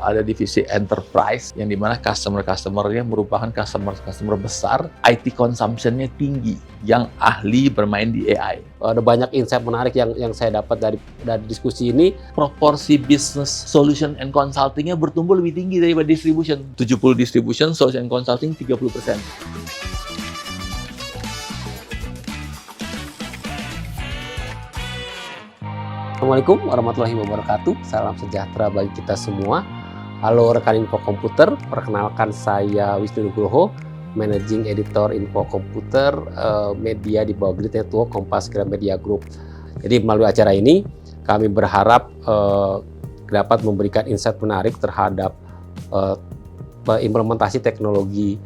ada divisi enterprise yang dimana customer-customernya merupakan customer besar, IT consumption-nya tinggi, yang ahli bermain di AI. Ada banyak insight menarik yang saya dapat dari diskusi ini. Proporsi business solution and consulting-nya bertumbuh lebih tinggi daripada distribution. 70 distribution, solution and consulting 30%. Assalamualaikum warahmatullahi wabarakatuh. Salam sejahtera bagi kita semua. Halo rekan Info Komputer, perkenalkan saya Wisnu Nugroho, Managing Editor Info Komputer, media di bawah Grid Network Kompas Gramedia Group. Jadi melalui acara ini kami berharap dapat memberikan insight menarik terhadap implementasi teknologi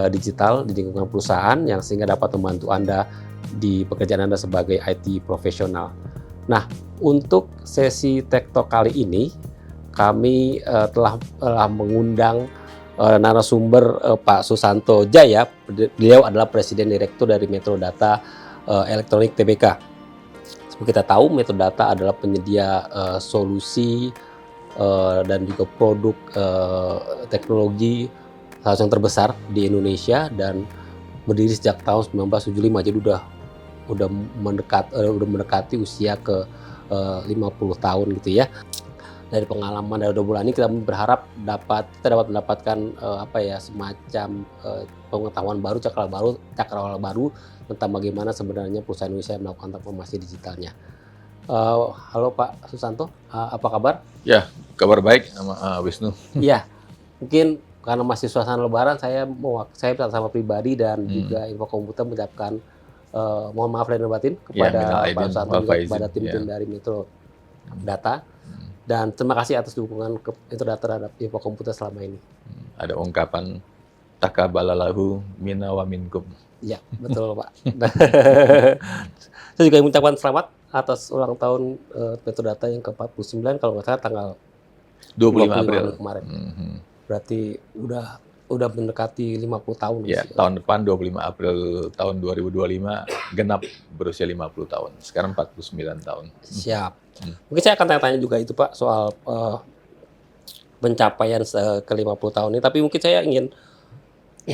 digital di lingkungan perusahaan yang sehingga dapat membantu Anda di pekerjaan Anda sebagai IT profesional. Nah, untuk sesi Tech Talk kali ini, kami telah mengundang narasumber Pak Susanto Jaya. Beliau adalah Presiden Direktur dari Metrodata Elektronik Tbk. Seperti kita tahu, Metrodata adalah penyedia solusi dan juga produk teknologi salah satu yang terbesar di Indonesia dan berdiri sejak tahun 1975. Jadi udah mendekati usia ke 50 tahun gitu ya. Dari pengalaman dari 2 bulan ini kita berharap kita dapat mendapatkan semacam pengetahuan baru, cakrawala baru tentang bagaimana sebenarnya perusahaan Indonesia melakukan transformasi digitalnya. Halo Pak Susanto, apa kabar? Ya, kabar baik sama Wisnu. Iya, mungkin karena masih suasana Lebaran, saya sama pribadi dan juga Info Komputer mengucapkan mohon maaf lahir dan batin kepada Pak Susanto dan kepada tim-tim dari Metrodata. Dan terima kasih atas dukungan Metrodata terhadap Info Komputer selama ini. Ada ungkapan takabalalahu minna wa minkum. Ya, betul Pak. Saya juga mengucapkan selamat atas ulang tahun Metrodata yang ke-49 kalau nggak salah tanggal 25 April kemarin. Berarti udah mendekati 50 tahun. Ya, tahun depan 25 April tahun 2025 genap berusia 50 tahun. Sekarang 49 tahun. Siap. Mungkin saya akan tanya-tanya juga itu Pak soal pencapaian ke-50 tahun ini. Tapi mungkin saya ingin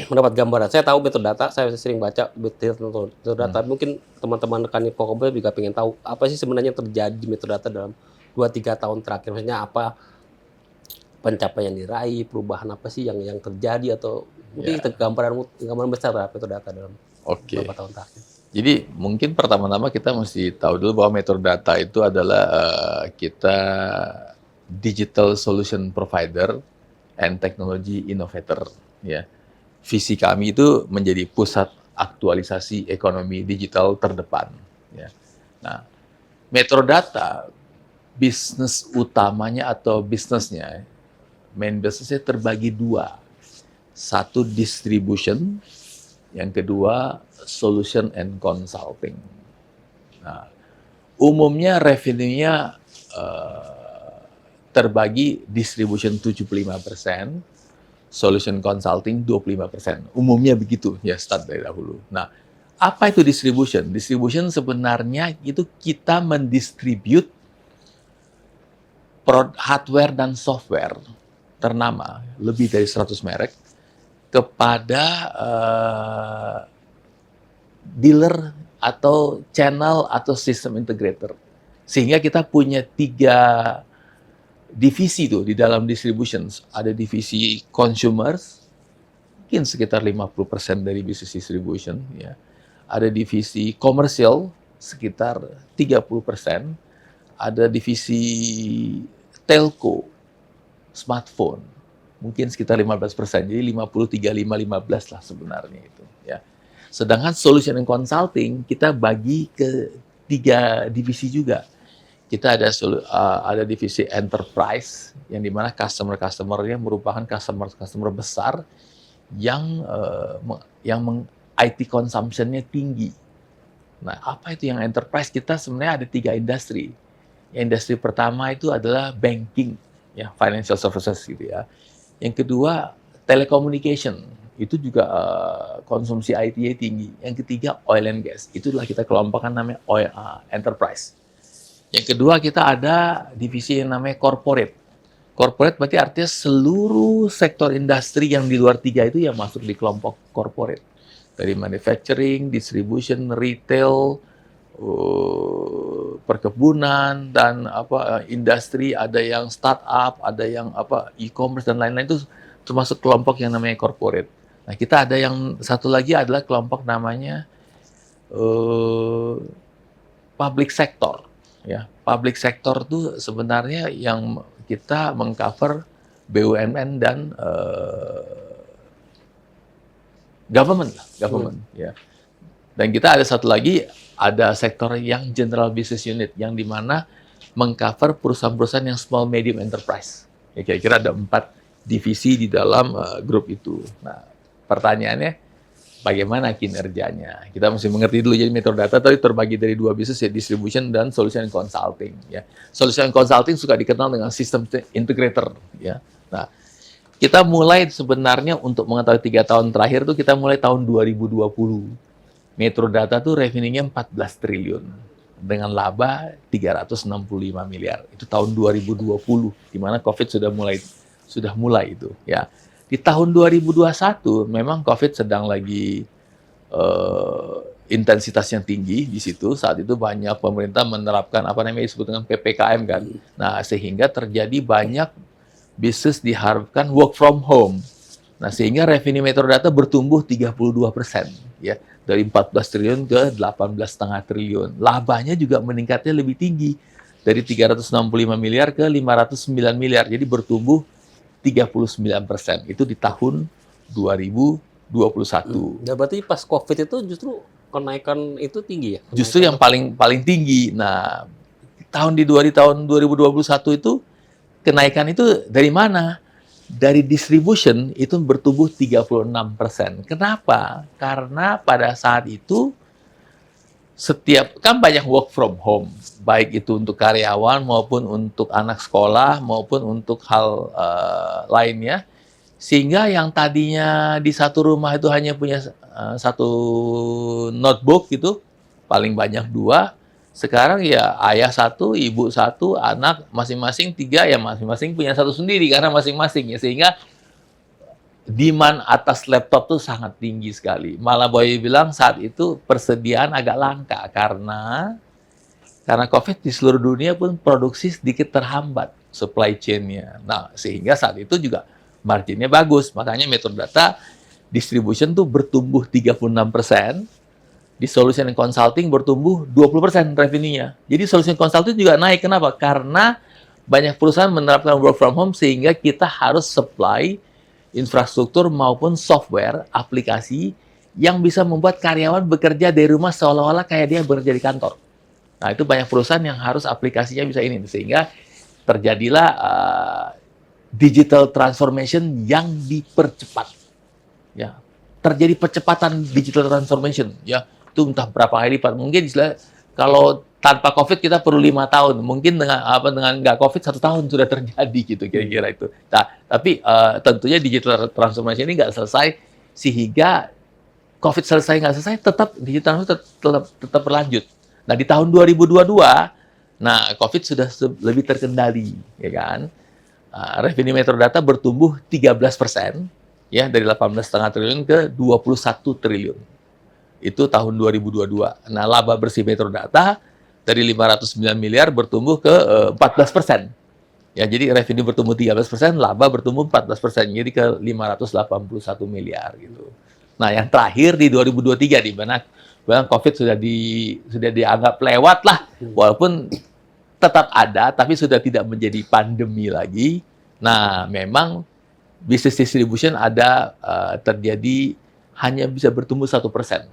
mendapat gambaran. Saya tahu Metrodata, saya sering baca Metrodata. Mungkin teman-teman rekan Info Komputer juga pengen tahu apa sih sebenarnya yang terjadi di Metrodata dalam 2-3 tahun terakhir. Maksudnya apa pencapaian diraih, perubahan apa sih yang terjadi atau mungkin gambaran besar terhadap Metrodata dalam beberapa tahun terakhir. Jadi mungkin pertama-tama kita mesti tahu dulu bahwa Metrodata itu adalah kita digital solution provider and technology innovator. Ya, visi kami itu menjadi pusat aktualisasi ekonomi digital terdepan. Ya. Nah, Metrodata bisnis utamanya atau bisnisnya main bisnisnya terbagi 2. Satu distribution, yang kedua solution and consulting. Nah, umumnya revenue-nya terbagi distribution 75%, solution consulting 25%. Umumnya begitu ya start dari dahulu. Nah, apa itu distribution? Distribution sebenarnya itu kita mendistribute hardware dan software ternama, lebih dari 100 merek, kepada dealer atau channel atau system integrator. Sehingga kita punya 3 divisi tuh di dalam distribution. Ada divisi consumers, mungkin sekitar 50% dari bisnis distribution. Ya. Ada divisi commercial, sekitar 30%. Ada divisi telco, smartphone, mungkin sekitar 15%. Jadi 50-35-15 lah sebenarnya itu. Ya. Sedangkan solution and consulting kita bagi ke 3 divisi juga. Kita ada divisi enterprise yang dimana customer-customernya merupakan customer besar yang IT consumption-nya tinggi. Nah, apa itu yang enterprise? Kita sebenarnya ada 3 industri. Industri pertama itu adalah banking, ya, financial services gitu ya. Yang kedua telecommunication, itu juga konsumsi IT-nya tinggi. Yang ketiga oil and gas, itulah kita kelompokkan namanya enterprise. Yang kedua kita ada divisi yang namanya corporate. Corporate berarti artinya seluruh sektor industri yang di luar 3 itu yang masuk di kelompok corporate. Dari manufacturing, distribution, retail, perkebunan, dan industri, ada yang startup, ada yang e-commerce dan lain-lain, itu termasuk kelompok yang namanya corporate. Nah, kita ada yang satu lagi adalah kelompok namanya public sector. Ya, public sector itu sebenarnya yang kita mengcover BUMN dan government. Ya. Dan kita ada satu lagi, ada sektor yang general business unit, yang dimana mengcover perusahaan-perusahaan yang small medium enterprise. Ya, kira-kira ada 4 divisi di dalam grup itu. Nah, pertanyaannya, bagaimana kinerjanya? Kita mesti mengerti dulu. Jadi Metrodata tadi terbagi dari 2 bisnis, ya, distribution dan solution consulting. Ya, solution consulting suka dikenal dengan system integrator. Ya, nah, kita mulai sebenarnya untuk mengetahui 3 tahun terakhir tuh kita mulai tahun 2020. Metrodata tuh revenue-nya 14 triliun dengan laba 365 miliar. Itu tahun 2020, di mana COVID sudah mulai itu. Ya. Di tahun 2021 memang COVID sedang lagi intensitasnya tinggi di situ. Saat itu banyak pemerintah menerapkan disebut dengan PPKM kan. Nah, sehingga terjadi banyak bisnis diharapkan work from home. Nah, sehingga revenue Metrodata bertumbuh 32%, ya, dari 14 triliun ke 18,5 triliun. Labanya juga meningkatnya lebih tinggi, dari 365 miliar ke 509 miliar. Jadi bertumbuh 39%. Itu di tahun 2021. Ya, berarti pas COVID itu justru kenaikan itu tinggi ya? Justru yang paling tinggi. Nah, di tahun 2021 itu kenaikan itu dari mana? Dari distribution itu bertumbuh 36%. Kenapa? Karena pada saat itu kan banyak work from home, baik itu untuk karyawan maupun untuk anak sekolah maupun untuk hal lainnya, sehingga yang tadinya di satu rumah itu hanya punya satu notebook gitu, paling banyak 2, sekarang ya ayah 1, ibu 1, anak masing-masing 3, ya masing-masing punya 1 sendiri karena masing-masing, ya, sehingga demand atas laptop tuh sangat tinggi sekali. Malah Boy bilang saat itu persediaan agak langka karena COVID di seluruh dunia pun produksi sedikit terhambat supply chain-nya. Nah, sehingga saat itu juga marginnya bagus. Makanya Metrodata distribution tuh bertumbuh 36%, di solution consulting bertumbuh 20% revenue-nya. Jadi solution consulting juga naik. Kenapa? Karena banyak perusahaan menerapkan work from home sehingga kita harus supply infrastruktur maupun software, aplikasi yang bisa membuat karyawan bekerja dari rumah seolah-olah kayak dia bekerja di kantor. Nah, itu banyak perusahaan yang harus aplikasinya bisa ini. Sehingga terjadilah digital transformation yang dipercepat. Ya, terjadi percepatan digital transformation. Ya, itu entah berapa kali lipat. Mungkin kalau tanpa COVID kita perlu 5 tahun, mungkin dengan nggak COVID 1 tahun sudah terjadi gitu kira-kira itu. Nah, tapi tentunya digital transformation ini nggak selesai, sehingga COVID selesai nggak selesai, tetap digital tetap berlanjut. Nah, di tahun 2022, nah COVID sudah lebih terkendali, ya kan? Revenue Metrodata bertumbuh 13%, ya, dari 18,5 triliun ke 21 triliun. Itu tahun 2022. Nah, laba bersih Metrodata dari 509 miliar bertumbuh ke 14%. Ya, jadi revenue bertumbuh 13%, laba bertumbuh 14%, jadi ke 581 miliar gitu. Nah, yang terakhir di 2023 di mana COVID sudah dianggap lewat lah, walaupun tetap ada, tapi sudah tidak menjadi pandemi lagi. Nah, memang bisnis distribution terjadi hanya bisa bertumbuh 1%.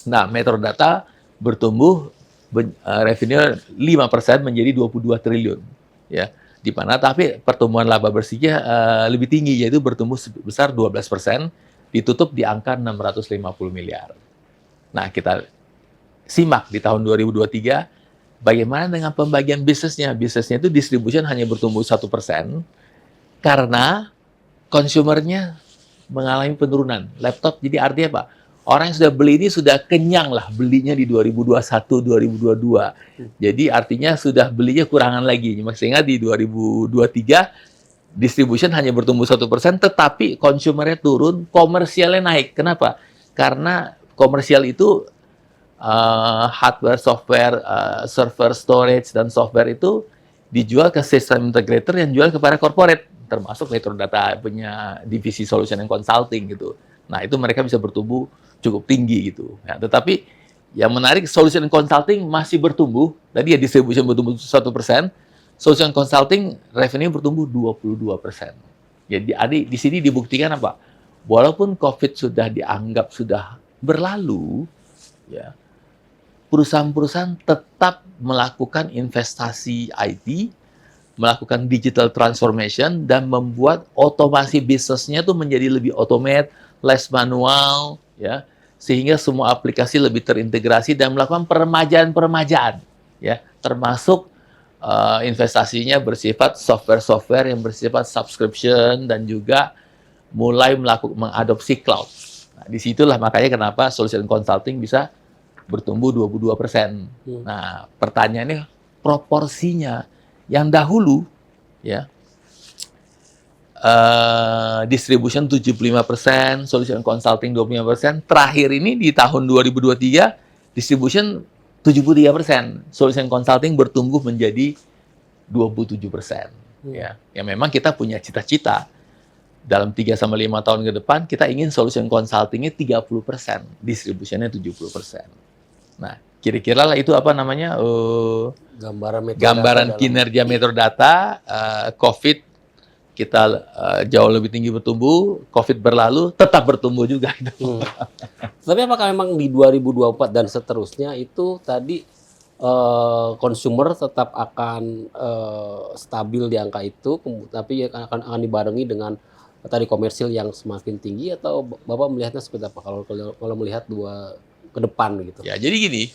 Nah, Metrodata bertumbuh revenue 5% menjadi 22 triliun, ya. Di mana tapi pertumbuhan laba bersihnya lebih tinggi, yaitu bertumbuh sebesar 12%, ditutup di angka 650 miliar. Nah, kita simak di tahun 2023 bagaimana dengan pembagian bisnisnya. Bisnisnya itu distribution hanya bertumbuh 1% karena konsumernya mengalami penurunan laptop. Jadi artinya apa? Orang yang sudah beli ini sudah kenyang lah belinya di 2021, 2022. Jadi artinya sudah belinya kurangan lagi. Sehingga di 2023 distribution hanya bertumbuh 1%, tetapi consumernya turun, komersialnya naik. Kenapa? Karena komersial itu hardware, software, server, storage, dan software itu dijual ke sistem integrator yang jual kepada corporate, termasuk Metrodata punya divisi solution and consulting gitu. Nah, itu mereka bisa bertumbuh cukup tinggi gitu. Ya, tetapi yang menarik, solution and consulting masih bertumbuh. Tadi ya distribution bertumbuh 1%, solution and consulting revenue bertumbuh 22%. Jadi di sini dibuktikan apa? Walaupun COVID sudah dianggap sudah berlalu, ya, perusahaan-perusahaan tetap melakukan investasi IT, melakukan digital transformation, dan membuat otomasi bisnisnya itu menjadi lebih automate, less manual, ya, sehingga semua aplikasi lebih terintegrasi dan melakukan peremajaan-peremajaan, ya, termasuk investasinya bersifat software-software yang bersifat subscription dan juga mulai mengadopsi cloud. Nah, disitulah makanya kenapa solution consulting bisa bertumbuh 22%. Nah, pertanyaannya proporsinya. Yang dahulu, ya, distribution 75%, solution consulting 25%. Terakhir ini di tahun 2023, distribution 73%, solution consulting bertumbuh menjadi 27%. Ya, yang memang kita punya cita-cita dalam 3-5 tahun ke depan kita ingin solution consulting-nya 30%, distribution-nya 70%. Nah, kira-kira lah itu apa namanya? Gambaran kinerja Metrodata, COVID kita jauh lebih tinggi bertumbuh, COVID berlalu tetap bertumbuh juga. Tapi apakah memang di 2024 dan seterusnya itu tadi consumer tetap akan stabil di angka itu, tapi akan dibarengi dengan tadi komersil yang semakin tinggi, atau Bapak melihatnya seperti apa kalau melihat ke depan gitu? Ya, jadi gini,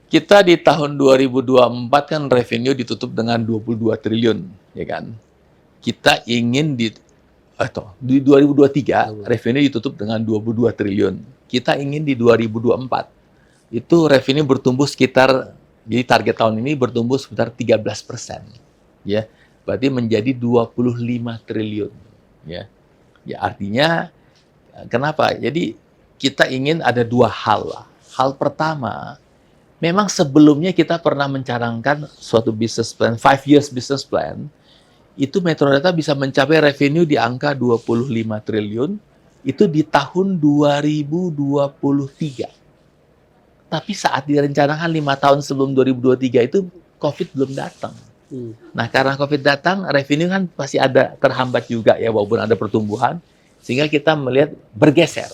kita di tahun 2024 kan revenue ditutup dengan 22 triliun, ya kan? Kita ingin di 2023 revenue ditutup dengan 22 triliun. Kita ingin di 2024 itu revenue bertumbuh sekitar, jadi target tahun ini bertumbuh sekitar 13%. Ya. Berarti menjadi 25 triliun, ya. Ya, artinya kenapa? Jadi kita ingin ada dua hal lah. Hal pertama, memang sebelumnya kita pernah mencanangkan suatu business plan, 5 years business plan, itu Metrodata bisa mencapai revenue di angka 25 triliun, itu di tahun 2023. Tapi saat direncanakan 5 tahun sebelum 2023 itu, COVID belum datang. Nah, karena COVID datang, revenue kan pasti ada terhambat juga ya, walaupun ada pertumbuhan, sehingga kita melihat bergeser.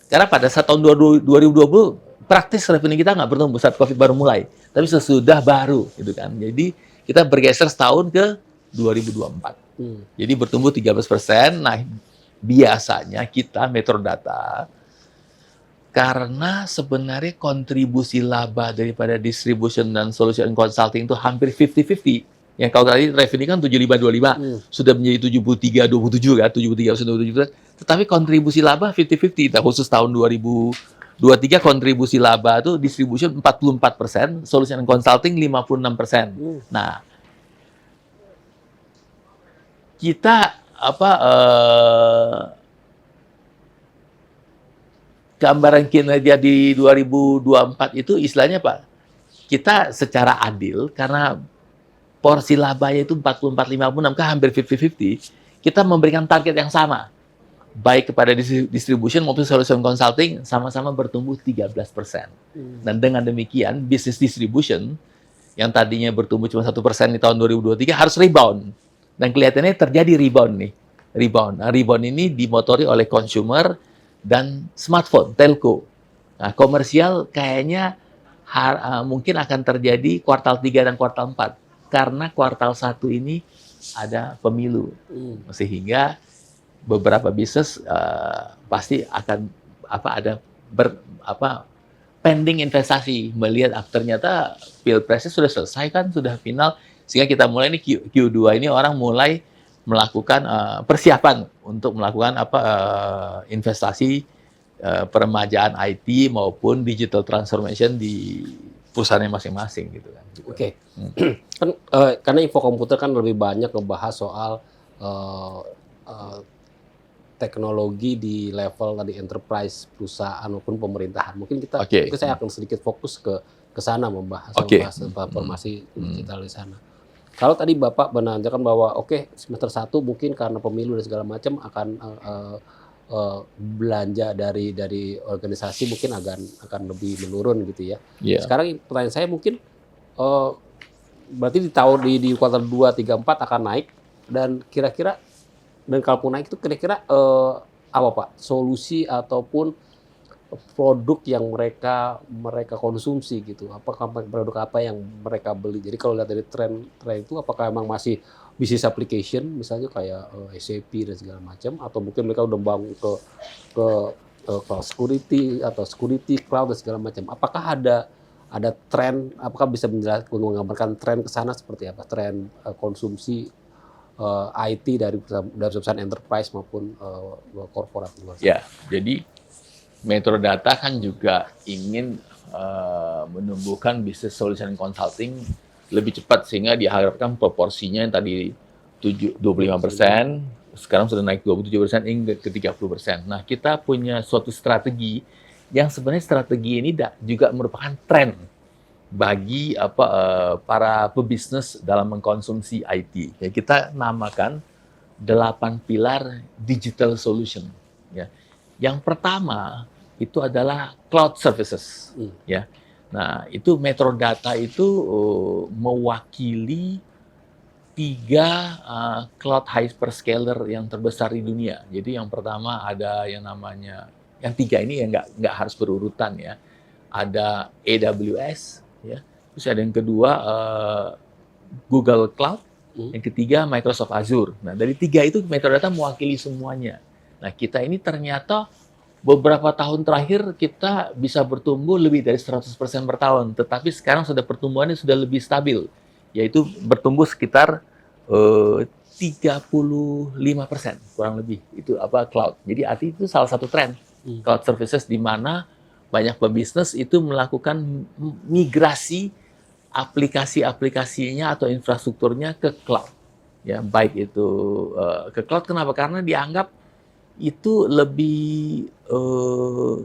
Karena pada saat tahun 2020, praktis revenue kita nggak bertumbuh saat COVID baru mulai, tapi sesudah baru, gitu kan. Jadi kita bergeser setahun ke 2024. Jadi bertumbuh 13%. Nah, biasanya kita Metrodata, karena sebenarnya kontribusi laba daripada distribution dan solution consulting itu hampir 50-50. Yang kalau tadi revenue kan 75-25, sudah menjadi 73-27 kan, 73-27%. Tetapi kontribusi laba 50-50. Nah, khusus tahun 2023 kontribusi laba itu distribution 44%, solution consulting 56%. Nah, kita gambaran kinerja di 2024 itu istilahnya Pak, kita secara adil karena porsi labanya itu 44-56 kan hampir 50-50, kita memberikan target yang sama baik kepada distribution maupun solution consulting sama-sama bertumbuh 13%. Dan dengan demikian bisnis distribution yang tadinya bertumbuh cuma 1% di tahun 2023 harus rebound. Dan kelihatannya terjadi rebound nih. Nah, rebound ini dimotori oleh consumer dan smartphone, telco. Nah, komersial kayaknya mungkin akan terjadi kuartal 3 dan kuartal 4. Karena kuartal 1 ini ada pemilu. Sehingga beberapa bisnis pasti akan pending investasi. Melihat ternyata pilpresnya sudah selesai kan, sudah final. Sehingga kita mulai ini Q2 ini orang mulai melakukan persiapan untuk melakukan investasi peremajaan IT maupun digital transformation di perusahaannya masing-masing gitu kan. Gitu. Oke. Kan karena info komputer kan lebih banyak ngebahas soal eh, eh, teknologi di level tadi enterprise perusahaan maupun pemerintahan. Mungkin saya akan sedikit fokus ke sana membahas transformasi digital di sana. Kalau tadi Bapak menanyakan bahwa semester 1 mungkin karena pemilu dan segala macam akan belanja dari organisasi mungkin akan lebih menurun gitu ya. Yeah. Sekarang pertanyaan saya mungkin berarti di kuartal 2, 3, 4 akan naik dan kira-kira dan kalaupun naik itu kira-kira apa Pak solusi ataupun produk yang mereka konsumsi gitu, apakah produk apa yang mereka beli? Jadi kalau lihat dari tren itu apakah memang masih business application misalnya kayak SAP dan segala macam atau mungkin mereka udah bangun ke cloud security atau security cloud dan segala macam. Apakah ada tren, apakah bisa menggambarkan tren ke sana seperti apa? Tren konsumsi IT dari perusahaan enterprise maupun korporat luar sana. Ya, jadi Metro Data kan juga ingin menumbuhkan bisnis solution consulting lebih cepat sehingga diharapkan proporsinya yang tadi 25%, sekarang sudah naik 27% hingga ke 30%. Nah, kita punya suatu strategi yang sebenarnya strategi ini juga merupakan tren bagi para pebisnis dalam mengkonsumsi IT. Ya, kita namakan 8 pilar digital solution. Ya. Yang pertama itu adalah cloud services. Ya. Nah, itu Metro Data itu mewakili 3 cloud hyperscaler yang terbesar di dunia. Jadi yang pertama ada yang namanya, yang 3 ini ya nggak harus berurutan ya. Ada AWS, ya. Terus ada yang kedua Google Cloud, yang ketiga Microsoft Azure. Nah, dari 3 itu Metro Data mewakili semuanya. Nah, kita ini ternyata beberapa tahun terakhir kita bisa bertumbuh lebih dari 100% per tahun, tetapi sekarang sudah pertumbuhannya sudah lebih stabil, yaitu bertumbuh sekitar 35% kurang lebih itu cloud. Jadi artinya itu salah satu tren cloud services di mana banyak pebisnis itu melakukan migrasi aplikasi-aplikasinya atau infrastrukturnya ke cloud. Ya, baik itu ke cloud kenapa? Karena dianggap itu lebih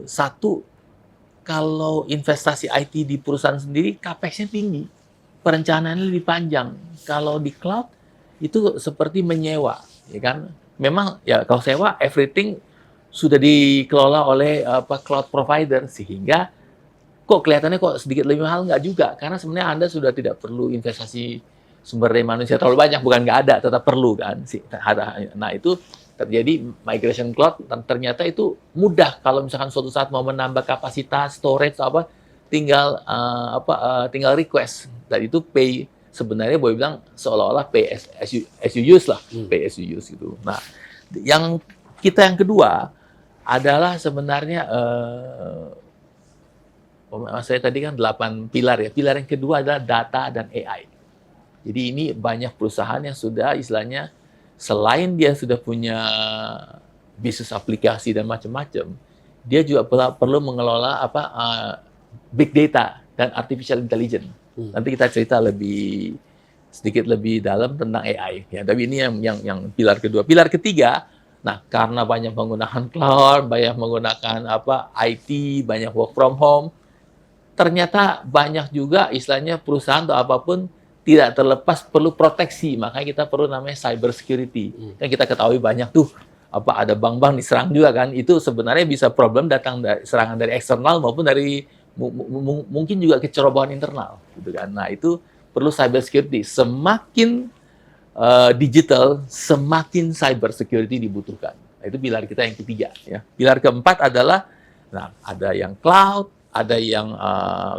satu, kalau investasi IT di perusahaan sendiri capex-nya tinggi, perencanaannya lebih panjang. Kalau di cloud itu seperti menyewa, ya kan? Memang ya kalau sewa everything sudah dikelola oleh cloud provider sehingga kok kelihatannya kok sedikit lebih mahal, nggak juga, karena sebenarnya Anda sudah tidak perlu investasi sumber daya manusia terlalu banyak, bukan nggak ada, tetap perlu kan. Nah, itu terjadi migration cloud dan ternyata itu mudah kalau misalkan suatu saat mau menambah kapasitas storage tinggal request, dan itu pay, sebenarnya boleh bilang seolah-olah pay as you use lah, pay as you use gitu. Nah, yang kedua adalah sebenarnya saya tadi kan 8 pilar ya. Pilar yang kedua adalah data dan AI. Jadi ini banyak perusahaan yang sudah istilahnya selain dia sudah punya bisnis aplikasi dan macam-macam, dia juga perlu mengelola big data dan artificial intelligence. Nanti kita cerita sedikit lebih dalam tentang AI ya. Tapi ini yang pilar kedua. Pilar ketiga, nah karena banyak menggunakan cloud, banyak menggunakan IT, banyak work from home, ternyata banyak juga istilahnya perusahaan atau apapun tidak terlepas perlu proteksi, makanya kita perlu namanya cyber security. Kan kita ketahui banyak tuh ada bank-bank diserang juga kan, itu sebenarnya bisa problem datang dari serangan dari eksternal maupun dari mungkin juga kecerobohan internal gitu kan. Nah, itu perlu cyber security. Semakin digital, semakin cyber security dibutuhkan. Nah, itu pilar kita yang ketiga ya. Pilar keempat adalah ada yang cloud, ada yang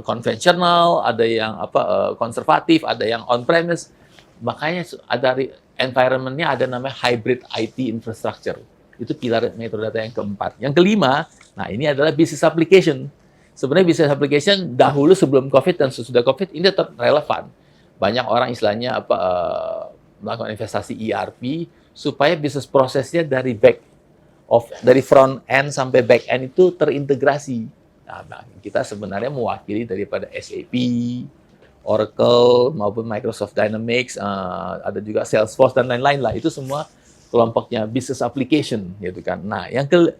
konvensional, ada yang konservatif, ada yang on-premise. Makanya ada environment-nya ada namanya hybrid IT infrastructure. Itu pilar Metro Data yang keempat. Yang kelima, nah ini adalah business application. Sebenarnya business application dahulu sebelum COVID dan sesudah COVID ini tetap relevan. Banyak orang istilahnya melakukan investasi ERP supaya bisnis prosesnya dari front end sampai back end itu terintegrasi. Nah, kita sebenarnya mewakili daripada SAP, Oracle maupun Microsoft Dynamics, ada juga Salesforce dan lain-lain lah. Itu semua kelompoknya business application gitu kan. Nah,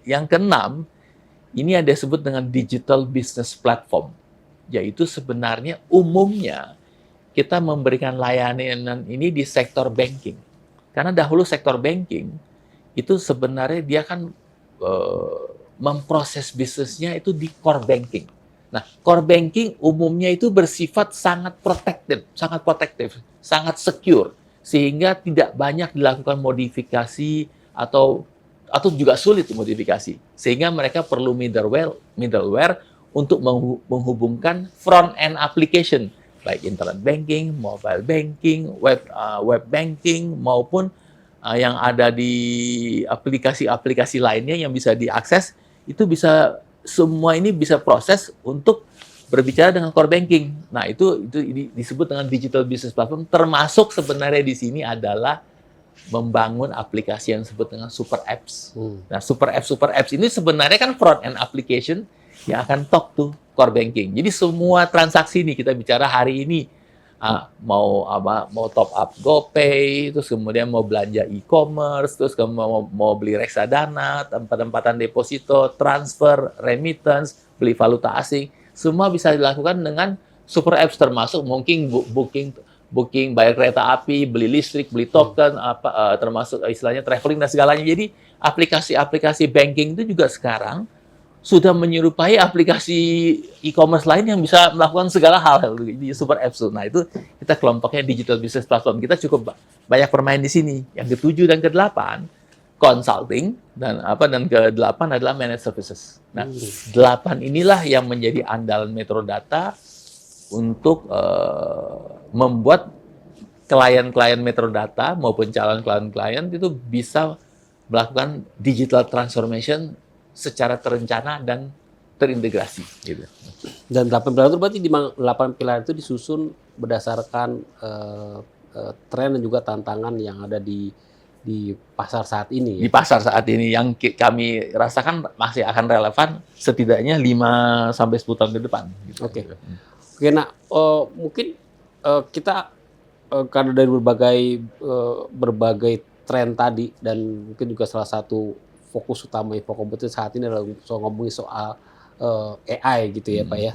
yang keenam ini ada disebut dengan digital business platform, yaitu sebenarnya umumnya kita memberikan layanan ini di sektor banking. Karena dahulu sektor banking itu sebenarnya dia kan memproses bisnisnya itu di core banking. Nah, core banking umumnya itu bersifat sangat protektif, sangat secure, sehingga tidak banyak dilakukan modifikasi atau juga sulit modifikasi. Sehingga mereka perlu middleware untuk menghubungkan front end application, baik internet banking, mobile banking, web banking maupun yang ada di aplikasi-aplikasi lainnya yang bisa diakses, itu bisa semua ini bisa proses untuk berbicara dengan core banking. Nah, itu disebut dengan digital business platform, termasuk sebenarnya di sini adalah membangun aplikasi yang disebut dengan super apps. Nah, super apps ini sebenarnya kan front end application yang akan talk to core banking. Jadi semua transaksi ini kita bicara hari ini, mau top up GoPay, terus kemudian mau belanja e-commerce, terus kemudian mau beli reksadana, tempat-tempatan deposito, transfer, remittance, beli valuta asing, semua bisa dilakukan dengan super apps, termasuk mungkin booking bayar kereta api, beli listrik, beli token, termasuk istilahnya traveling dan segalanya. Jadi aplikasi-aplikasi banking itu juga sekarang sudah menyerupai aplikasi e-commerce lain yang bisa melakukan segala hal di super apps. Nah, itu kita kelompoknya digital business platform. Kita cukup banyak bermain di sini. Yang ke-7 dan ke-8 consulting dan ke-8 adalah managed services. Nah, 8 inilah yang menjadi andalan Metrodata untuk membuat klien-klien Metrodata maupun calon klien-klien itu bisa melakukan digital transformation secara terencana dan terintegrasi gitu. Dan 8 pilar itu berarti 8 pilar itu disusun berdasarkan tren dan juga tantangan yang ada di pasar saat ini. Di pasar saat ini yang kami rasakan masih akan relevan setidaknya 5 sampai 10 tahun ke depan gitu. Oke. Nah, mungkin kita karena dari berbagai tren tadi, dan mungkin juga salah satu fokus utama Infokomputer saat ini adalah ngomongin soal AI gitu ya Pak ya.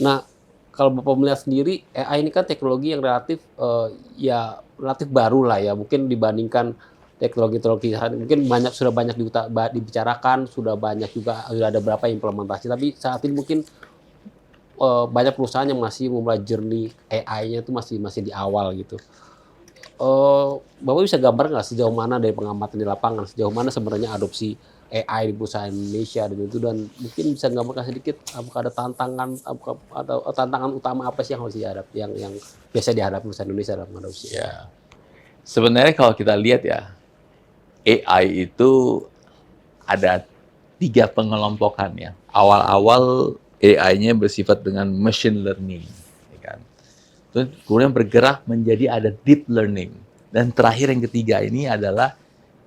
Nah, kalau Bapak melihat sendiri, AI ini kan teknologi yang relatif baru lah ya, mungkin dibandingkan teknologi-teknologi mungkin sudah banyak dibicarakan, sudah ada beberapa implementasi, tapi saat ini mungkin banyak perusahaan yang masih memulai journey AI-nya itu masih di awal gitu. Bapak bisa gambar nggak sejauh mana dari pengamatan di lapangan, sejauh mana sebenarnya adopsi AI di perusahaan Indonesia dan mungkin bisa gambarkan sedikit apakah ada tantangan atau tantangan utama apa sih yang harus dihadapi, yang biasa dihadapi perusahaan Indonesia dalam mengadopsi? Ya, sebenarnya kalau kita lihat ya, AI itu ada 3 pengelompokan ya. Awal-awal AI-nya bersifat dengan machine learning, ya kan. Terus kemudian bergerak menjadi ada deep learning, dan terakhir yang ketiga ini adalah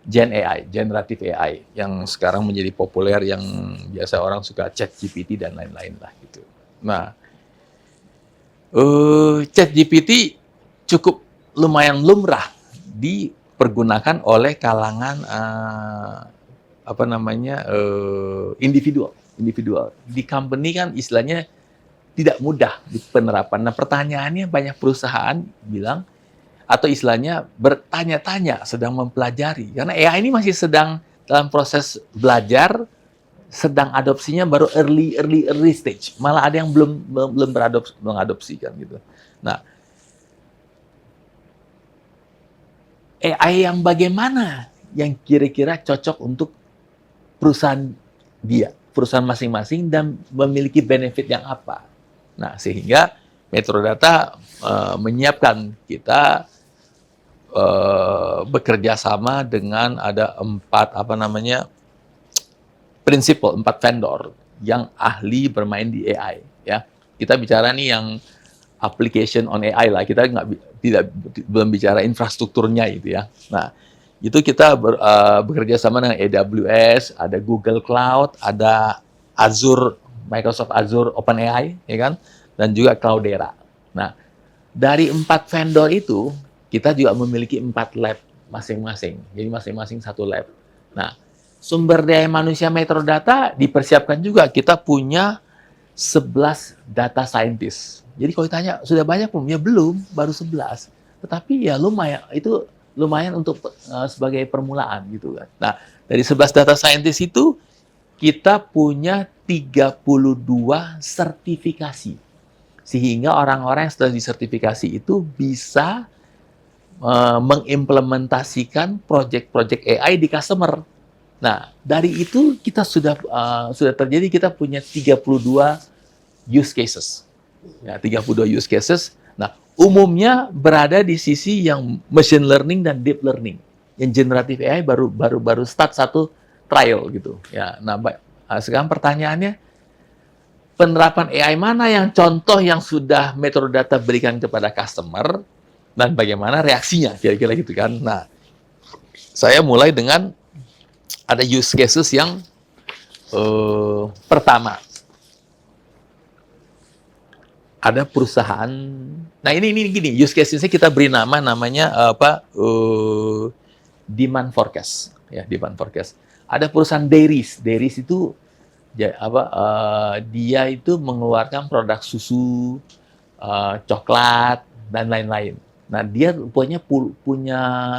Gen AI, generative AI, yang sekarang menjadi populer, yang biasa orang suka ChatGPT dan lain-lain lah gitu. Nah, ChatGPT cukup lumayan lumrah dipergunakan oleh kalangan individual. Di company kan istilahnya tidak mudah di penerapan. Nah, pertanyaannya banyak perusahaan bilang, atau istilahnya bertanya-tanya, sedang mempelajari. Karena AI ini masih sedang dalam proses belajar, sedang adopsinya baru early stage. Malah ada yang belum mengadopsi kan gitu. Nah, AI yang bagaimana yang kira-kira cocok untuk perusahaan masing-masing dan memiliki benefit yang apa. Nah, sehingga Metrodata menyiapkan kita bekerja sama dengan ada 4 vendor yang ahli bermain di AI ya. Kita bicara nih yang application on AI lah, kita belum bicara infrastrukturnya itu ya. Nah, itu kita bekerja sama dengan AWS, ada Google Cloud, ada Azure Microsoft Azure OpenAI, ya kan, dan juga Cloudera. Nah, dari 4 vendor itu kita juga memiliki 4 lab masing-masing. Jadi masing-masing 1 lab. Nah, sumber daya manusia Metrodata dipersiapkan juga. Kita punya 11 data scientist. Jadi kalau ditanya sudah banyak belum? Ya belum, baru 11. Tetapi ya lumayan, itu lumayan untuk sebagai permulaan gitu kan. Nah, dari 11 data scientist itu kita punya 32 sertifikasi. Sehingga orang-orang yang sudah disertifikasi itu bisa mengimplementasikan proyek-proyek AI di customer. Nah, dari itu kita sudah terjadi, kita punya 32 use cases. Ya, 32 use cases. Nah, umumnya berada di sisi yang machine learning dan deep learning. Yang generative AI baru start satu trial gitu. Ya, nah sekarang pertanyaannya, penerapan AI mana yang contoh yang sudah Metrodata berikan kepada customer dan bagaimana reaksinya kira-kira gitu kan. Nah, saya mulai dengan ada use cases yang pertama, ada perusahaan. Nah, ini gini, use case-nya kita beri namanya demand forecast, ya, demand forecast. Ada perusahaan dairies. Dairies itu dia itu mengeluarkan produk susu, coklat dan lain-lain. Nah, dia punya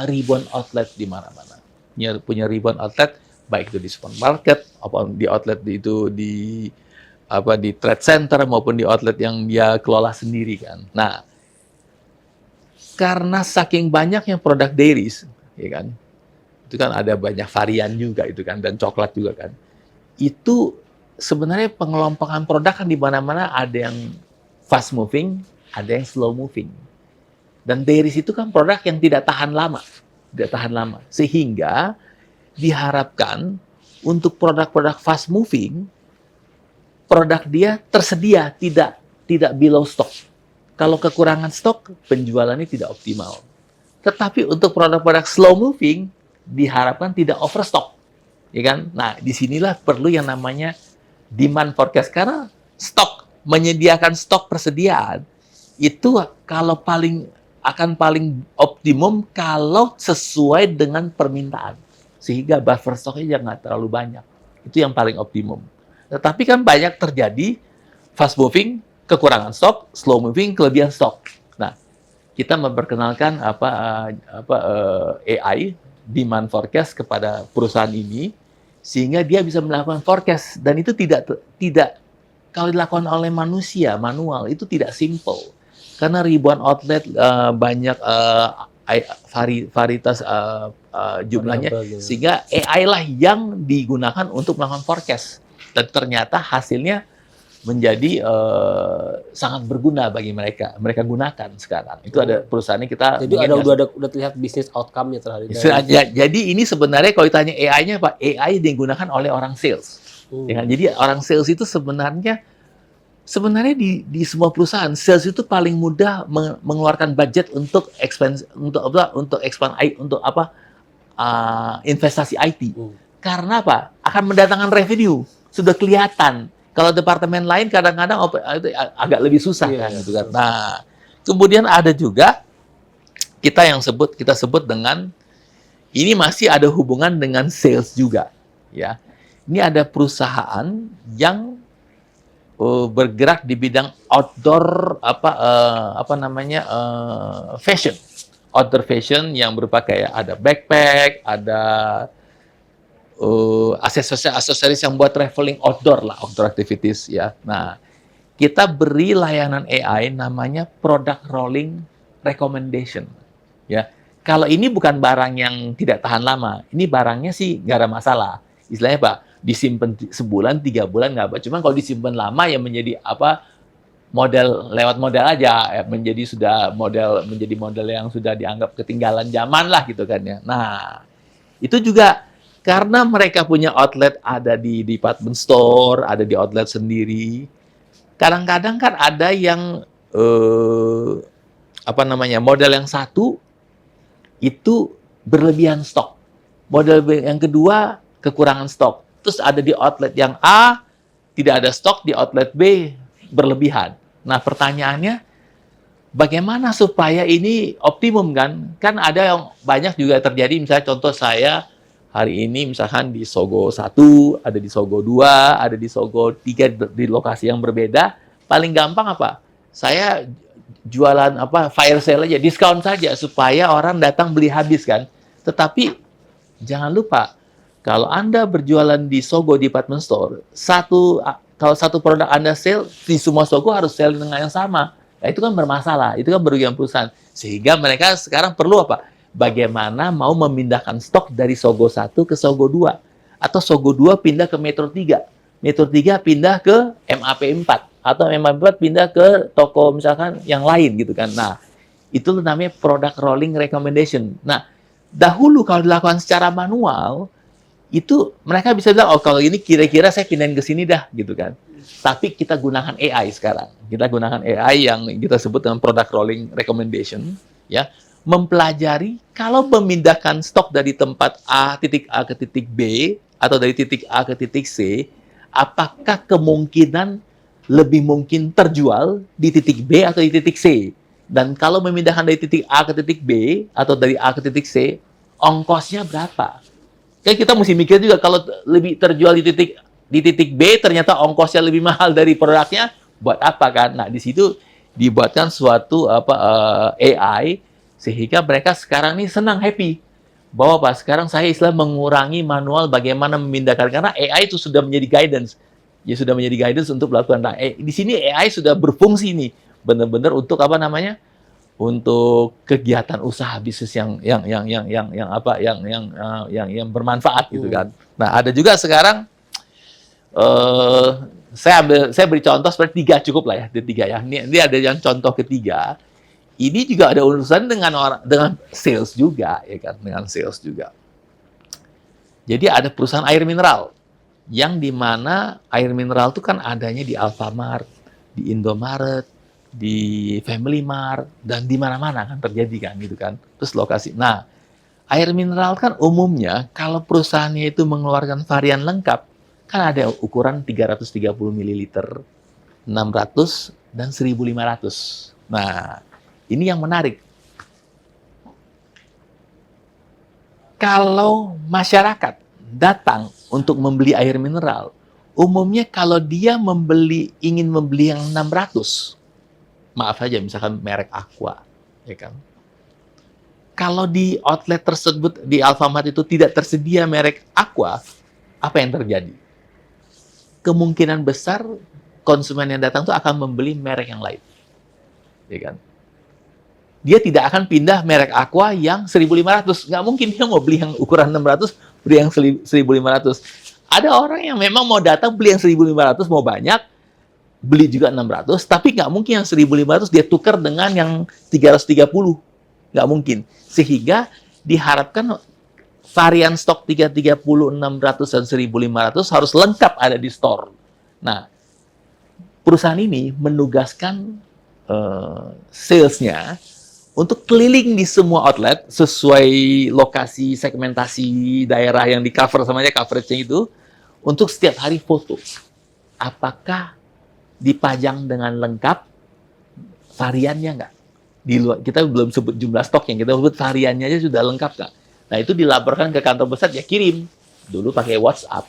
ribuan outlet di mana-mana. Punya ribuan outlet, baik itu di supermarket, apa di outlet itu di trade center maupun di outlet yang dia kelola sendiri kan. Nah, karena saking banyaknya produk dairies, ya kan, itu kan ada banyak varian juga itu kan, dan coklat juga kan. Itu sebenarnya pengelompokan produk kan di mana-mana, ada yang fast moving, ada yang slow moving. Dan dairies itu kan produk yang tidak tahan lama. Sehingga diharapkan untuk produk-produk fast moving, produk dia tersedia, tidak below stock. Kalau kekurangan stok, penjualannya tidak optimal. Tetapi untuk produk-produk slow moving, diharapkan tidak overstock. Ya kan? Nah, disinilah perlu yang namanya demand forecast. Karena menyediakan stok persediaan, itu kalau akan paling optimum kalau sesuai dengan permintaan. Sehingga buffer stoknya jangan terlalu banyak. Itu yang paling optimum. Tetapi kan banyak terjadi fast moving, kekurangan stok, slow moving, kelebihan stok. Nah, kita memperkenalkan AI demand forecast kepada perusahaan ini, sehingga dia bisa melakukan forecast, dan itu tidak kalau dilakukan oleh manusia manual itu tidak simple, karena ribuan outlet, banyak varietas jumlahnya, sehingga AI lah yang digunakan untuk melakukan forecast, dan ternyata hasilnya menjadi sangat berguna bagi mereka. Mereka gunakan sekarang. Itu ada perusahaannya kita. Jadi udah terlihat bisnis outcome-nya terhadap. Jadi ini sebenarnya kalau ditanya AI-nya, Pak, AI digunakan oleh orang sales. Jadi orang sales itu sebenarnya di semua perusahaan, sales itu paling mudah mengeluarkan budget untuk investasi IT. Karena apa? Akan mendatangkan revenue. Sudah kelihatan. Kalau departemen lain kadang-kadang itu agak lebih susah kan gitu kan. Nah, kemudian ada juga kita sebut dengan, ini masih ada hubungan dengan sales juga, ya. Ini ada perusahaan yang bergerak di bidang outdoor fashion. Outdoor fashion yang berupa kayak ada backpack, ada aksesoris yang buat traveling outdoor activities ya. Nah, kita beri layanan AI namanya product rolling recommendation. Ya, kalau ini bukan barang yang tidak tahan lama, ini barangnya sih nggak ada masalah. Istilahnya Pak, disimpan sebulan, 3 bulan nggak apa. Cuma kalau disimpan lama ya menjadi lewat model aja, ya, menjadi model yang sudah dianggap ketinggalan zaman lah gitu kan ya. Nah, itu juga karena mereka punya outlet, ada di department store, ada di outlet sendiri. Kadang-kadang kan ada yang model yang satu itu berlebihan stok. Model yang kedua kekurangan stok. Terus ada di outlet yang A tidak ada stok di outlet B berlebihan. Nah, pertanyaannya, bagaimana supaya ini optimum kan? Kan ada yang banyak juga terjadi, misalnya contoh saya hari ini misalkan di Sogo 1, ada di Sogo 2, ada di Sogo 3 di lokasi yang berbeda. Paling gampang apa? Saya jualan fire sale aja, diskon saja supaya orang datang beli habis kan. Tetapi jangan lupa, kalau Anda berjualan di Sogo Department Store, kalau satu produk Anda sale, di semua Sogo harus sale dengan yang sama. Nah, itu kan bermasalah, itu kan merugikan perusahaan. Sehingga mereka sekarang perlu apa? Bagaimana mau memindahkan stok dari Sogo 1 ke Sogo 2. Atau Sogo 2 pindah ke Metro 3. Metro 3 pindah ke MAP 4. Atau MAP 4 pindah ke toko misalkan yang lain gitu kan. Nah, itu namanya product rolling recommendation. Nah, dahulu kalau dilakukan secara manual, itu mereka bisa bilang, oh kalau ini kira-kira saya pindahin ke sini dah gitu kan. Tapi kita gunakan AI sekarang. Kita gunakan AI yang kita sebut dengan product rolling recommendation, ya, mempelajari kalau memindahkan stok dari tempat titik A ke titik B atau dari titik A ke titik C, apakah kemungkinan lebih mungkin terjual di titik B atau di titik C? Dan kalau memindahkan dari titik A ke titik B atau dari A ke titik C, ongkosnya berapa? Kan kita mesti mikir juga, kalau lebih terjual di titik B ternyata ongkosnya lebih mahal dari produknya, buat apa kan? Nah, di situ dibuatkan suatu AI sehingga mereka sekarang ini senang, happy bahwa sekarang saya mengurangi manual bagaimana memindahkan, karena AI itu sudah menjadi guidance. Ya, sudah menjadi guidance untuk melakukan. Nah, di sini AI sudah berfungsi nih, benar-benar untuk untuk kegiatan usaha bisnis yang bermanfaat gitu kan. Nah, ada juga sekarang saya beri contoh seperti 3 cukup lah ya, di 3 ya. Ini ada yang contoh ketiga. Ini juga ada urusan dengan sales juga, ya kan, dengan sales juga. Jadi ada perusahaan air mineral yang dimana air mineral itu kan adanya di Alfamart, di Indomaret, di Family Mart, dan di mana-mana kan terjadi kan gitu kan. Terus lokasi. Nah, air mineral kan umumnya kalau perusahaannya itu mengeluarkan varian lengkap, kan ada ukuran 330 ml, 600 dan 1500. Nah, ini yang menarik. Kalau masyarakat datang untuk membeli air mineral, umumnya kalau dia ingin membeli yang 600, maaf saja misalkan merek Aqua, ya kan. Kalau di outlet tersebut di Alfamart itu tidak tersedia merek Aqua, apa yang terjadi? Kemungkinan besar konsumen yang datang itu akan membeli merek yang lain, ya kan. Dia tidak akan pindah merek Aqua yang 1500. Nggak mungkin dia mau beli yang ukuran 600, beli yang 1500. Ada orang yang memang mau datang beli yang 1500, mau banyak, beli juga 600, tapi nggak mungkin yang 1500 dia tukar dengan yang 330. Nggak mungkin. Sehingga diharapkan varian stok 330, 600, dan 1500 harus lengkap ada di store. Nah, perusahaan ini menugaskan salesnya untuk keliling di semua outlet sesuai lokasi, segmentasi daerah yang di cover sama aja coverage-nya itu, untuk setiap hari foto. Apakah dipajang dengan lengkap variannya nggak? Di luar, kita belum sebut jumlah stoknya, kita sebut variannya aja sudah lengkap nggak? Nah, itu dilaporkan ke kantor pusat, ya kirim. Dulu pakai WhatsApp,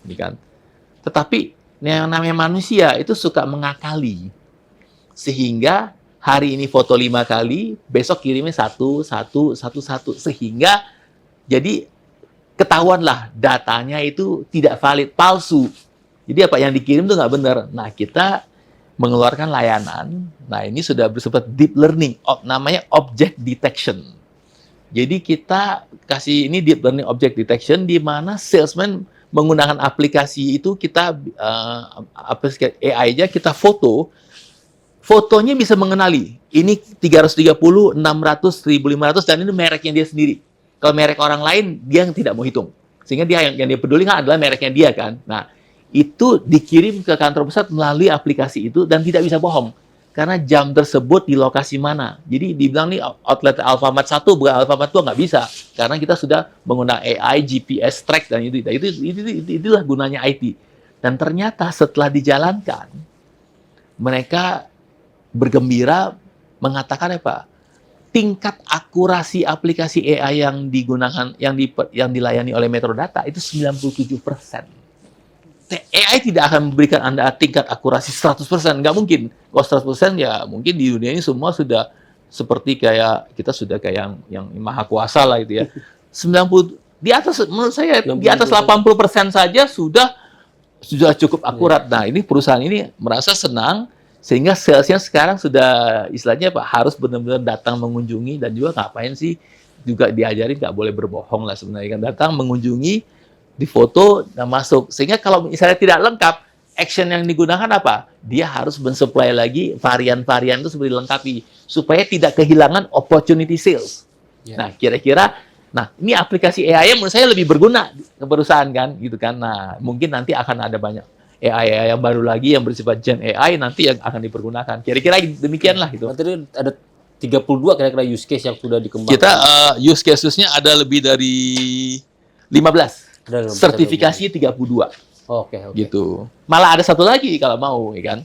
ini kan. Tetapi yang namanya manusia itu suka mengakali. Sehingga hari ini foto 5 kali, besok kirimnya 1. Sehingga jadi ketahuanlah datanya itu tidak valid, palsu. Jadi apa yang dikirim itu nggak benar. Nah, kita mengeluarkan layanan. Nah, ini sudah bersifat deep learning, namanya object detection. Jadi kita kasih ini deep learning object detection, di mana salesman menggunakan aplikasi itu, kita AI-nya kita fotonya bisa mengenali ini 330, 600, 1500, dan ini mereknya dia sendiri. Kalau merek orang lain dia tidak mau hitung, sehingga dia yang dia peduli kan adalah mereknya dia kan. Nah, itu dikirim ke kantor pusat melalui aplikasi itu dan tidak bisa bohong karena jam tersebut di lokasi mana. Jadi dibilang nih outlet Alfamart 1 bukan Alfamart 2, nggak bisa karena kita sudah menggunakan AI, GPS track, dan itulah gunanya IT. Dan ternyata setelah dijalankan, mereka bergembira mengatakan apa? Tingkat akurasi aplikasi AI yang digunakan, yang dilayani oleh Metrodata itu 97%. AI tidak akan memberikan Anda tingkat akurasi 100%, nggak mungkin. Kalau 100% ya mungkin di dunia ini semua sudah seperti kayak kita sudah kayak yang maha kuasa lah itu ya. 90 di atas, menurut saya di atas 80% saja sudah cukup akurat. Nah, ini perusahaan ini merasa senang sehingga salesnya sekarang sudah istilahnya Pak harus benar-benar datang mengunjungi, dan juga ngapain sih juga diajarin nggak boleh berbohong lah sebenarnya kan, datang mengunjungi, difoto dan masuk. Sehingga kalau misalnya tidak lengkap, action yang digunakan apa? Dia harus mensupply lagi varian-varian itu seperti dilengkapi supaya tidak kehilangan opportunity sales. Nah, kira-kira ini aplikasi AI yang menurut saya lebih berguna ke perusahaan kan, gitu kan. Nah, mungkin nanti akan ada banyak AI yang baru lagi yang bersifat Gen AI nanti yang akan dipergunakan. Kira-kira demikianlah itu. Berarti ada 32 kira-kira use case yang sudah dikembangkan. Kita use cases-nya ada lebih dari 15. Sertifikasi 32. Oke. Gitu. Malah ada satu lagi kalau mau, ya kan.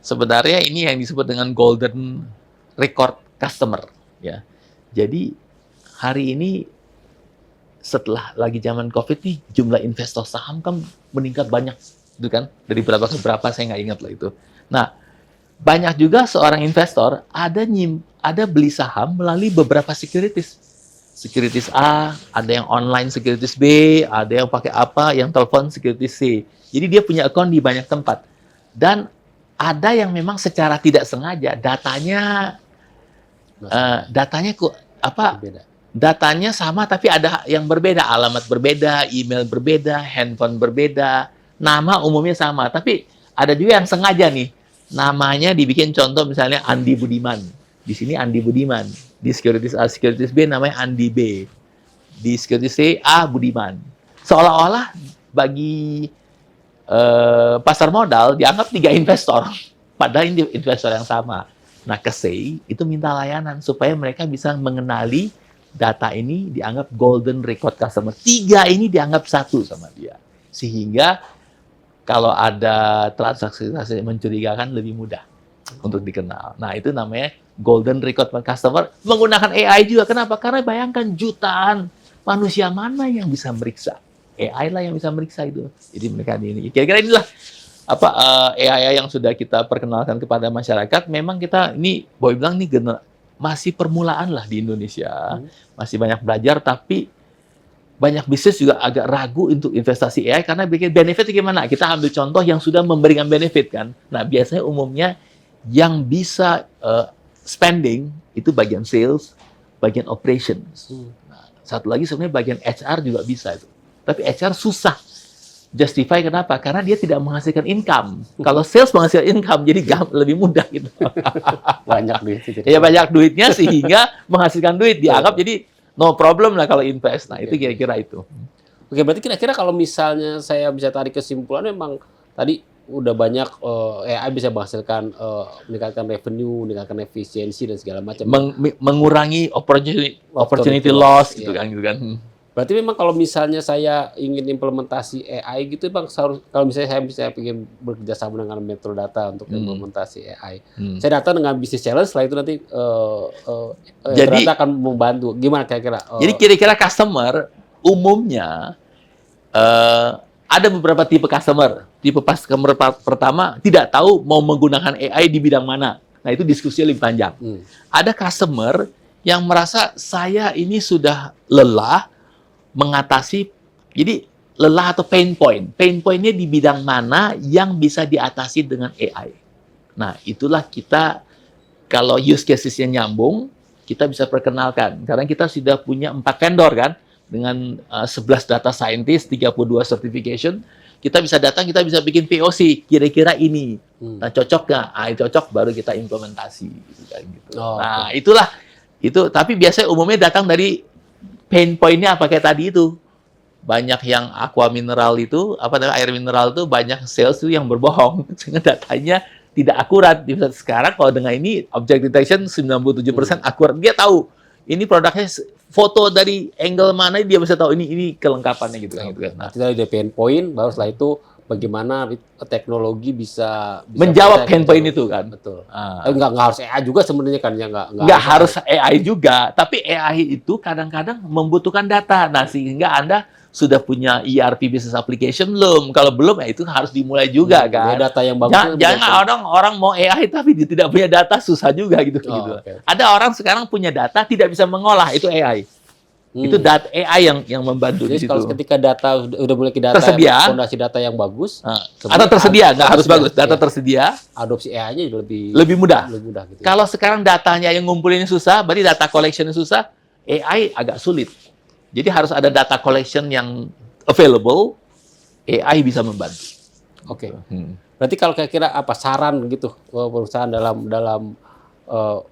Sebenarnya ini yang disebut dengan golden record customer, ya. Jadi hari ini setelah lagi zaman COVID nih, jumlah investor saham kan meningkat banyak, itu kan. Dari berapa ke berapa saya nggak ingat lah itu. Nah, banyak juga seorang investor ada beli saham melalui beberapa securities. Securities A, ada yang online securities B, ada yang pakai apa, yang telepon securities C. Jadi dia punya account di banyak tempat. Dan ada yang memang secara tidak sengaja datanya Berbeda. Datanya sama tapi ada yang berbeda, alamat berbeda, email berbeda, handphone berbeda, nama umumnya sama, tapi ada juga yang sengaja nih. Namanya dibikin contoh misalnya Andi Budiman. Di sini Andi Budiman. Di securities A, securities B namanya Andi B. Di securities C, A Budiman. Seolah-olah bagi pasar modal dianggap 3 investor. Padahal ini investor yang sama. Nah, ke SEI itu minta layanan supaya mereka bisa mengenali data ini dianggap golden record customer. 3 ini dianggap satu sama dia. Sehingga kalau ada transaksi mencurigakan lebih mudah untuk dikenal. Nah, itu namanya golden record customer menggunakan AI juga. Kenapa? Karena bayangkan jutaan manusia mana yang bisa meriksa. AI lah yang bisa meriksa itu. Jadi mereka ini. Kira-kira inilah AI yang sudah kita perkenalkan kepada masyarakat. Memang kita ini, Boy bilang ini masih permulaan lah di Indonesia. Masih banyak belajar, tapi banyak bisnis juga agak ragu untuk investasi AI karena bikin benefit gimana? Kita ambil contoh yang sudah memberikan benefit kan. Nah, biasanya umumnya yang bisa spending itu bagian sales, bagian operations. Nah, satu lagi sebenarnya bagian HR juga bisa itu. Tapi HR susah justify kenapa? Karena dia tidak menghasilkan income. Kalau sales menghasilkan income, jadi lebih mudah gitu. Banyak duit. Ya banyak duitnya sehingga menghasilkan duit dianggap jadi no problem lah kalau invest. Nah, itu kira-kira itu. Oke, berarti kira-kira kalau misalnya saya bisa tarik kesimpulan, memang tadi udah banyak AI bisa menghasilkan meningkatkan revenue, meningkatkan efisiensi dan segala macam. Mengurangi opportunity loss gitu kan. Berarti memang kalau misalnya saya ingin implementasi AI gitu, Bang, kalau misalnya saya bisa ingin bekerja sama dengan Metrodata untuk implementasi AI, saya datang dengan bisnis challenge, setelah itu nanti Metrodata akan membantu. Gimana kira-kira? Jadi kira-kira customer umumnya ada beberapa tipe customer. Tipe customer pertama tidak tahu mau menggunakan AI di bidang mana. Nah, itu diskusinya lebih panjang. Ada customer yang merasa saya ini sudah lelah mengatasi, jadi lelah atau pain point. Pain point-nya di bidang mana yang bisa diatasi dengan AI. Nah, itulah kita, kalau use cases-nya nyambung, kita bisa perkenalkan. Karena kita sudah punya 4 vendor kan, dengan 11 data scientist, 32 certification, kita bisa datang, kita bisa bikin POC, kira-kira ini. Nah, cocok nggak? Cocok, baru kita implementasi. Gitu. Nah, itulah. Itu, tapi biasanya umumnya datang dari pain point-nya apa kayak tadi itu. Banyak yang aqua mineral itu, air mineral itu banyak sales itu yang berbohong sehingga datanya tidak akurat. Sekarang kalau dengan ini object detection 97% akurat. Dia tahu ini produknya foto dari angle mana dia bisa tahu ini kelengkapannya gitu kan. Nah, kita dari pain point, baru setelah itu bagaimana teknologi bisa menjawab pain point gitu. itu kan. Betul. Ah. Nggak harus AI juga sebenarnya kan ya, Nggak harus AI juga, tapi AI itu kadang-kadang membutuhkan data. Nah, sehingga Anda sudah punya ERP business application belum? Kalau belum, ya itu harus dimulai juga kan. Ya, data yang bagus. Jangan orang mau AI tapi dia tidak punya data, susah juga gitu. Okay. Ada orang sekarang punya data tidak bisa mengolah, itu AI. Itu data AI yang membantu di situ. situ. Kalau ketika data udah mulai data tersedia, fondasi data yang bagus, atau tersedia, nggak harus bagus, data tersedia, adopsi AI-nya lebih mudah. Gitu. Kalau sekarang datanya yang ngumpulin susah, berarti data collection susah, AI agak sulit. Jadi harus ada data collection yang available, AI bisa membantu. Oke. Berarti kalau kira-kira apa saran gitu perusahaan dalam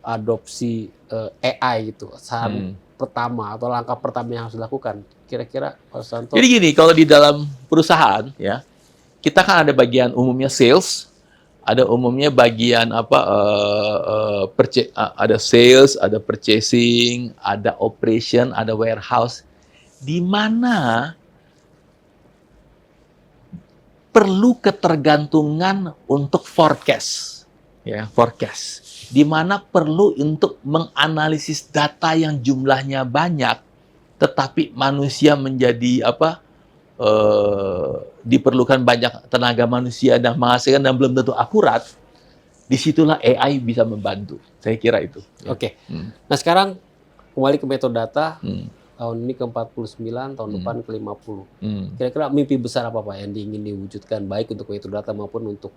adopsi AI gitu, saran pertama atau langkah pertama yang harus dilakukan, kira-kira Pak Susanto? Jadi gini, kalau di dalam perusahaan ya, kita kan ada bagian umumnya sales, ada umumnya bagian ada sales, ada purchasing, ada operation, ada warehouse, di mana perlu ketergantungan untuk forecast, ya forecast. Di mana perlu untuk menganalisis data yang jumlahnya banyak, tetapi manusia menjadi diperlukan banyak tenaga manusia dan menghasilkan dan belum tentu akurat. Disitulah AI bisa membantu. Saya kira itu. Oke. Nah sekarang kembali ke metode data. Tahun ini ke-49, tahun depan ke-50. Kira-kira mimpi besar apa Pak yang ingin diwujudkan baik untuk metode data maupun untuk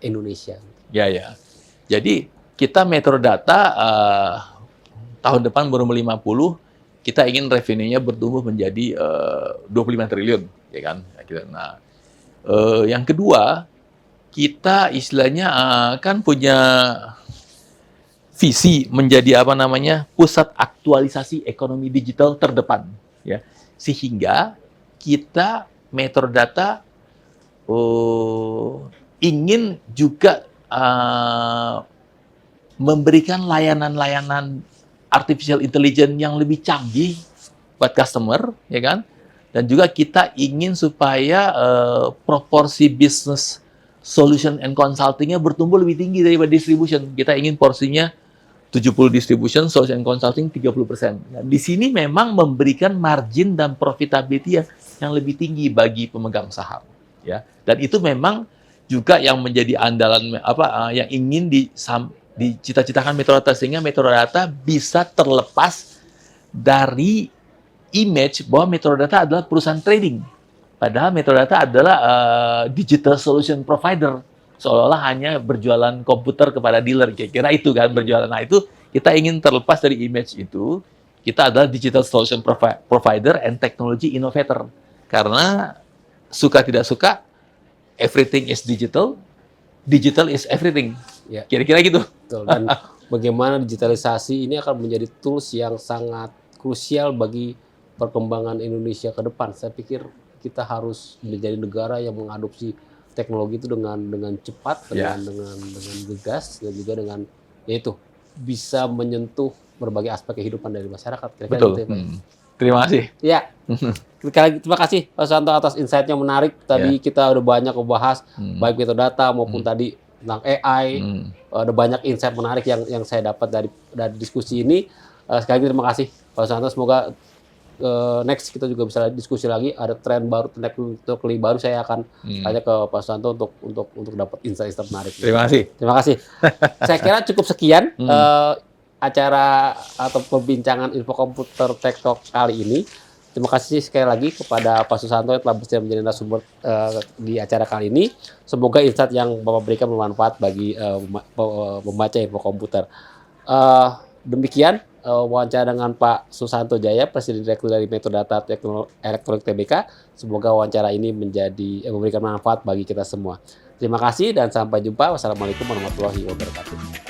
Indonesia? Ya. Jadi kita metode data tahun depan baru 50, kita ingin revenue-nya bertumbuh menjadi 25 triliun, ya kan? Nah, yang kedua, kita istilahnya kan punya visi menjadi pusat aktualisasi ekonomi digital terdepan, ya. Sehingga kita metode data ingin juga memberikan layanan-layanan artificial intelligence yang lebih canggih buat customer, ya kan? Dan juga kita ingin supaya proporsi business solution and consulting-nya bertumbuh lebih tinggi daripada distribution. Kita ingin porsinya 70 distribution, solution and consulting 30%. Nah, di sini memang memberikan margin dan profitability yang lebih tinggi bagi pemegang saham, ya. Dan itu memang juga yang menjadi andalan yang ingin dicita-citakan metode data, sehingga metode data bisa terlepas dari image bahwa metode data adalah perusahaan trading. Padahal metode data adalah digital solution provider. Seolah-olah hanya berjualan komputer kepada dealer. Kira-kira itu kan berjualan. Nah itu kita ingin terlepas dari image itu. Kita adalah digital solution provider and technology innovator. Karena suka tidak suka, everything is digital. Digital is everything. Ya. Kira-kira gitu. Betul. Dan bagaimana digitalisasi ini akan menjadi tools yang sangat krusial bagi perkembangan Indonesia ke depan. Saya pikir kita harus menjadi negara yang mengadopsi teknologi itu dengan cepat, dengan gegas, dan juga dengan yaitu bisa menyentuh berbagai aspek kehidupan dari masyarakat. Kira-kira betul. Gitu, ya, Terima kasih. Ya. Terima kasih Pak Susanto atas insight-nya menarik. Tadi kita udah banyak membahas baik metode data maupun tadi tentang AI. Ada banyak insight menarik yang saya dapat dari diskusi ini. Sekali lagi terima kasih Pak Susanto. Semoga next kita juga bisa diskusi lagi. Ada tren baru, teknologi baru. Saya akan tanya ke Pak Susanto untuk dapat insight-insight menarik. Terima kasih. Terima kasih. Saya kira cukup sekian acara atau perbincangan Info Komputer Tech Talk kali ini. Terima kasih sekali lagi kepada Pak Susanto yang telah bersedia menjadi narasumber di acara kali ini. Semoga insight yang Bapak berikan bermanfaat bagi membaca Info Komputer. Demikian wawancara dengan Pak Susanto Jaya, Presiden Direktur dari Metode Data Elektronik Tbk. Semoga wawancara ini memberikan manfaat bagi kita semua. Terima kasih dan sampai jumpa. Wassalamualaikum warahmatullahi wabarakatuh.